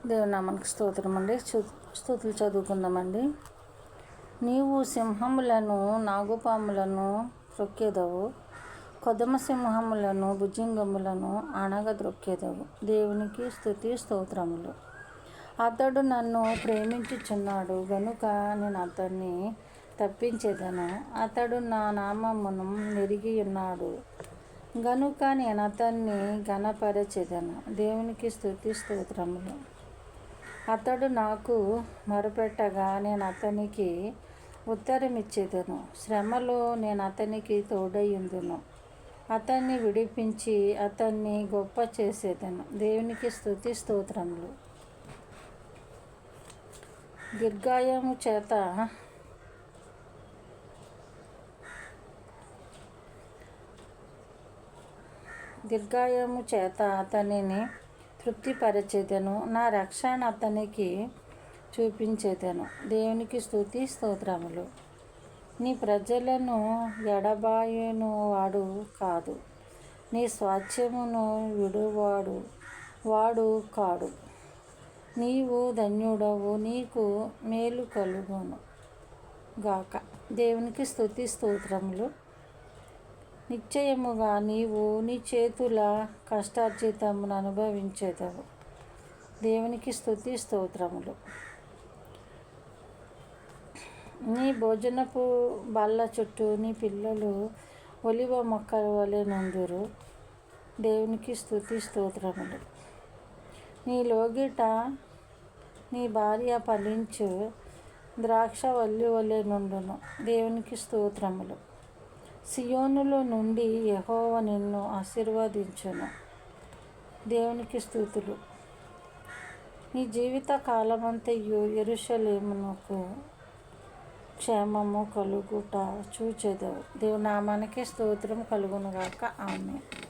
దేవుని నామానికి స్తోత్రం అండి. స్తుతులు చదువుకుందామండి. నీవు సింహములను నాగుపాములను త్రొక్కెదవు, కొదమ సింహములను భుజంగములను అణగద్రొక్కెదవు. దేవునికి స్తుతి స్తోత్రములు. అతడు నన్ను ప్రేమించుచున్నాడు గనుక నేను అతన్ని తప్పించేదను. అతడు నా నామమును నెరిగి ఉన్నాడు గనుక నేను అతన్ని ఘనపరచెదను. దేవునికి స్తుతి స్తోత్రములు. అతడు నాకు మొరపెట్టగా నేను అతనికి ఉత్తరమిచ్చేదను. శ్రమలో నేను అతనికి తోడయుందును. అతన్ని విడిపించి అతన్ని గొప్ప చేసేదను. దేవునికి స్తుతి స్తోత్రములు. దీర్ఘాయము చేత అతనిని తృప్తిపరచెదను. నా రక్షణ అతనికి చూపించేదను. దేవునికి స్తుతి స్తోత్రములు. నీ ప్రజలను ఎడబాయను వాడు కాదు, నీ స్వాస్థ్యమును వాడు కాడు. నీవు ధన్యుడవు, నీకు మేలు కలుగును గాక. దేవునికి స్తుతి స్తోత్రములు. నిశ్చయముగా నీవు నీ చేతుల కష్టార్జితమును అనుభవించెదవు. దేవునికి స్తుతి స్తోత్రములు. నీ భోజనపు బల్ల చుట్టూ నీ పిల్లలు ఒలివ మొక్కల వలె నుందురు. దేవునికి స్తుతి స్తోత్రములు. నీ లోగిట నీ భార్య ఫలించు ద్రాక్షవల్లి వలె నుండును. దేవునికి స్తోత్రములు. సియోనులో నుండి యెహోవా నిన్ను ఆశీర్వదించును. దేవునికి స్తుతులు. నీ జీవిత కాలమంతయు యెరూషలేమునకు క్షేమము కలుగుట చూచెదవు. దేవుని నామానికి స్తోత్రం కలుగునుగాక. ఆమేన్.